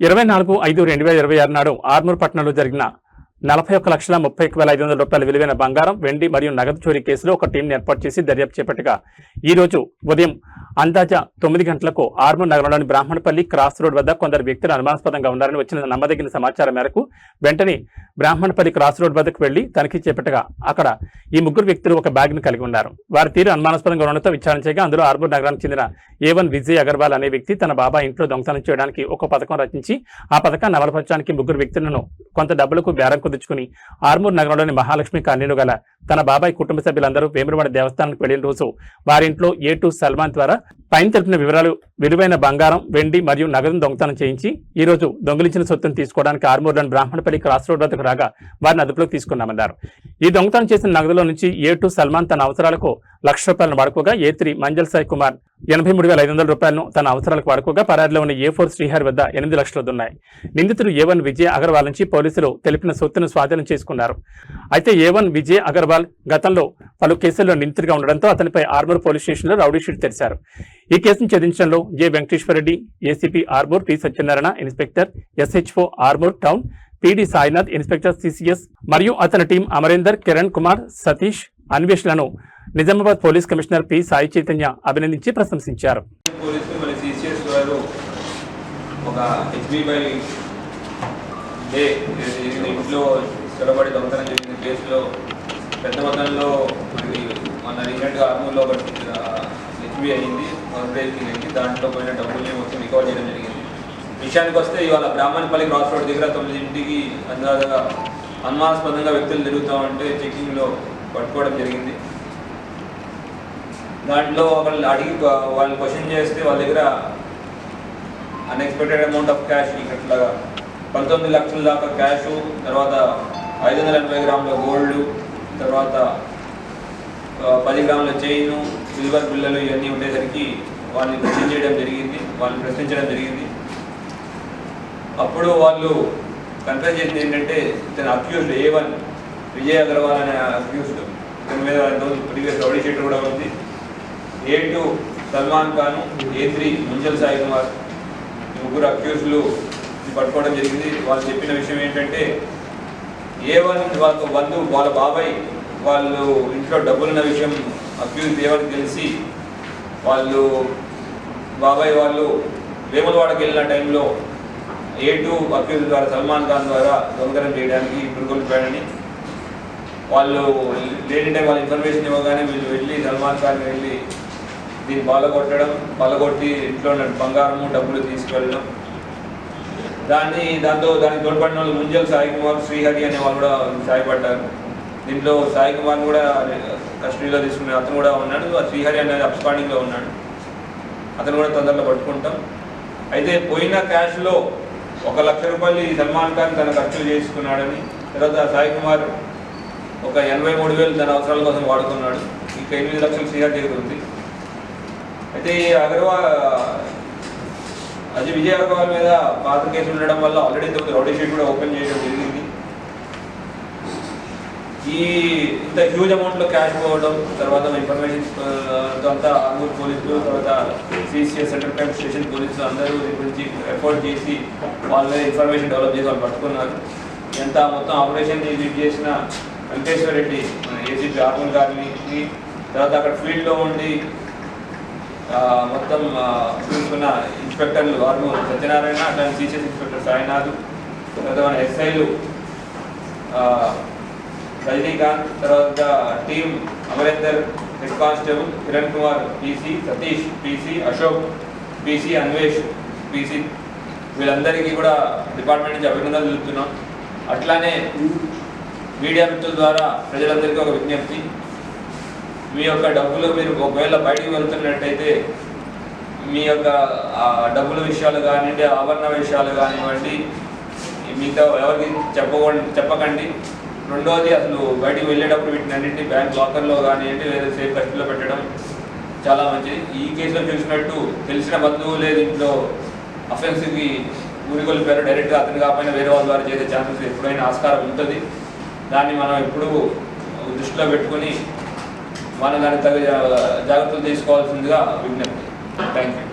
24/5/2026 నాడు ఆర్మూర్ పట్టణంలో జరిగిన 41,31,500 రూపాయల విలువైన బంగారం, వెండి మరియు నగదు చోరీ కేసులో ఒక టీంను ఏర్పాటు చేసి దర్యాప్తు చేపట్టగా ఈ రోజు ఉదయం అందాజ 9 గంటలకు ఆర్మూర్ నగరంలోని బ్రాహ్మణపల్లి క్రాస్ రోడ్ వద్ద కొందరు వ్యక్తులు అనుమానాస్పదంగా ఉన్నారని వచ్చిన నమ్మదగిన సమాచారం మేరకు వెంటనే బ్రాహ్మణపల్లి క్రాస్ రోడ్ వద్దకు వెళ్లి తనిఖీ చేపట్టగా అక్కడ ఈ ముగ్గురు వ్యక్తులు ఒక బ్యాగ్ ను కలిగి ఉన్నారు. వారి తీరు అనుమానాస్పదంగా ఉండడంతో విచారణ చేయగా అందులో ఆర్మూర్ నగరానికి చెందిన A1 విజయ్ అగర్వాల్ అనే వ్యక్తి తన బాబా ఇంట్లో దొంగతనం చేయడానికి ఒక పథకం రచించి ఆ పథకాన్ని అమలుపరచడానికి ముగ్గురు వ్యక్తులను కొంత డబ్బులకు బేరం కుదుర్చుకుని ఆర్మూర్ నగరంలోని మహాలక్ష్మి కాలనీలో గల తన బాబాయ్ కుటుంబ సభ్యులందరూ వేములవాడ దేవస్థానానికి వెళ్లిన రోజు వారింట్లో A2 సల్మాన్ ద్వారా పైన తెలిపిన వివరాలు విలువైన బంగారం, వెండి మరియు నగదును దొంగతనం చేయించి ఈ రోజు దొంగిలించిన సొత్తును తీసుకోవడానికి ఆర్మూర్లోని బ్రాహ్మణపల్లి క్రాస్ రోడ్ వద్దకు రాగా వారిని అదుపులోకి తీసుకున్నామన్నారు. ఈ దొంగతనం చేసిన నగదులో నుంచి A2 సల్మాన్ తన అవసరాలకు ₹1,00,000 వాడుకోగా A3 మంజల్ సాయి కుమార్ 83,500 రూపాయలను తన అవసరాలకు వాడుకోగా పరారీలో ఉన్న A4 శ్రీహరి వద్ద 8 లక్షలు ఉన్నాయి. నిందితుడు A1 విజయ్ అగర్వాల్ నుంచి పోలీసులు తెలిపిన సొత్తును స్వాధీనం చేసుకున్నారు. అయితే A1 విజయ్ అగర్వాల్ గతంలో పలు కేసుల్లో నిందితుడిగా ఉండడంతో అతనిపై ఆర్మూర్ పోలీస్ స్టేషన్లో రౌడీ షీట్ తెరిచారు. ఈ కేసును ఛేదించడంలో J Venkateswarareddy, ACP Armoor P Satyanarayana, inspector SHO Armoor town PD Sainath, inspector CCS మరియు అతని టీం అమరేందర్, కిరణ్ కుమార్, సతీష్, అన్వేషణను Nizamabad police commissioner P Sai Chaitanya అభినందించి ప్రశంసించారు. ఇంట్లో చొరబడి దొంగతనం చేసిన కేసులో పెద్ద మొత్తంలో మన రీసెంట్గా ఆర్మూర్లో ఒకటి హెచ్బీ అయింది, అయింది. దాంట్లో పోయిన డబ్బుల్ని మొత్తం రికవర్ చేయడం జరిగింది. విషయానికి వస్తే ఇవాళ బ్రాహ్మణపల్లి క్రాస్ రోడ్ దగ్గర 9ంటికి అందాజగా అనుమానాస్పదంగా వ్యక్తులు తిరుగుతామంటే చెకింగ్లో పట్టుకోవడం జరిగింది. దాంట్లో వాళ్ళు అడిగి వాళ్ళని క్వశ్చన్ చేస్తే వాళ్ళ దగ్గర అన్ఎక్స్పెక్టెడ్ అమౌంట్ ఆఫ్ క్యాష్ ఇట్లా 19 లక్షల దాకా క్యాషు, తర్వాత 580 గ్రాముల గోల్డ్, తర్వాత 10 గ్రాముల చైను, సిల్వర్ బిల్లలు ఇవన్నీ ఉండేసరికి వాళ్ళని ప్రశ్నించడం జరిగింది. అప్పుడు వాళ్ళు కన్ఫర్మ్ చేసింది ఏంటంటే ఇతను అక్యూజ్డ్ A1 విజయ్ అగర్వాల్ అనే అక్యూజ్డ్, ఇతని మీద ప్రీవియస్ రౌడీ షీట్ కూడా ఉంది. A2 సల్మాన్ ఖాన్, A3 మంజల్ సాయి కుమార్, ముగ్గురు అక్యూజ్లు పట్టుకోవడం జరిగింది. వాళ్ళు చెప్పిన విషయం ఏంటంటే A1 వాళ్ళ బాబాయ్ వాళ్ళు ఇంట్లో డబ్బులున్న విషయం అక్యూజ్ A1 తెలిసి బాబాయ్ వాళ్ళు వేములవాడకి వెళ్ళిన టైంలో A2 అక్యూజ్ ద్వారా సల్మాన్ ఖాన్ ద్వారా దొంగతనం చేయడానికి పురుగొల్పాడని వాళ్ళు లేని టైం వాళ్ళ ఇన్ఫర్మేషన్ ఇవ్వగానే వీళ్ళు వెళ్ళి సల్మాన్ ఖాన్ వెళ్ళి దీన్ని పలగొట్టి ఇంట్లో ఉన్న బంగారము, డబ్బులు తీసుకెళ్ళడం, దానికి తోడ్పడిన వాళ్ళు ముంజల్ సాయి కుమార్, శ్రీహరి అనే వాళ్ళు కూడా సాయపడ్డారు. దీంట్లో సాయి కుమార్ కూడా కస్టడీలో తీసుకున్నారు, అతను కూడా ఉన్నాడు. శ్రీహరి అనేది అబ్స్కాండింగ్లో ఉన్నాడు, అతను కూడా తొందరలో పట్టుకుంటాం. అయితే పోయిన క్యాష్లో ₹1,00,000 సల్మాన్ ఖాన్ తన ఖర్చులు చేసుకున్నాడని, తర్వాత సాయి కుమార్ ఒక 83,000 తన అవసరాల కోసం వాడుకున్నాడు. ఇంకా 8 లక్షలు శ్రీహరి దగ్గర ఉంది. అయితే ఈ విజయ్ అగర్వాల్ మీద పాత కేసు ఉండడం వల్ల ఆల్రెడీ రౌడీ షీట్ కూడా ఓపెన్ చేయడం జరిగింది. ఇంత హ్యూజ్ అమౌంట్లో క్యాష్ పోవడం, తర్వాత ఇన్ఫర్మేషన్ అంతా ఆర్మూర్ పోలీసులు, తర్వాత CCS సెంట్రల్ క్రైమ్ స్టేషన్ పోలీసులు అందరూ దీని గురించి ఎఫర్ట్ చేసి వాళ్ళ ఇన్ఫర్మేషన్ డెవలప్ చేసి వాళ్ళు పట్టుకున్నారు. ఎంత మొత్తం ఆపరేషన్ లీడ్ చేసిన వెంకటేశ్వరరెడ్డి, ఏసీపీ ఆర్మూర్ గారిని, తర్వాత అక్కడ ఫీల్డ్లో ఉండి మొత్తం చూసుకున్న ఇన్స్పెక్టర్లు ఆర్మూర్ సత్యనారాయణ, అట్లానే CCS ఇన్స్పెక్టర్ సాయినాథ్, తర్వాత మన SIలు రజనీకాంత్, తర్వాత team Amarender, head constable Kiran Kumar PC, Satish PC, Ashok PC, Anvesh PC, వీళ్ళందరికీ కూడా డిపార్ట్మెంట్ నుంచి అభినందనలు తెలుపుతున్నాం. అట్లానే మీడియా మిత్రుల ద్వారా ప్రజలందరికీ ఒక విజ్ఞప్తి, మీ యొక్క డబ్బులు మీరు ఒకవేళ బయటికి వెళ్తున్నట్టయితే మీ యొక్క డబ్బుల విషయాలు కానివ్వండి, ఆభరణ విషయాలు కానివ్వండి, మిగతా ఎవరికి చెప్పకండి. రెండోది, అసలు బయటికి వెళ్ళేటప్పుడు వీటిని అన్నింటినీ బ్యాంక్ లాకర్లో కానివ్వండి లేదా సేఫ్ కస్టడీలో పెట్టడం చాలా మంచిది. ఈ కేసులో చూసినట్టు తెలిసిన బంధువులే దీంట్లో అఫెన్స్కి ఊరికొల్పారు, డైరెక్ట్గా అతను కాకపోయినా వేరే వాళ్ళ ద్వారా చేసే ఛాన్సెస్ ఎప్పుడైనా ఆస్కారం ఉంటుంది. దాన్ని మనం ఎప్పుడూ దృష్టిలో పెట్టుకుని మనం దానికి తగ్గ జాగ్రత్తలు తీసుకోవాల్సిందిగా విజ్ఞప్తి. Thank you.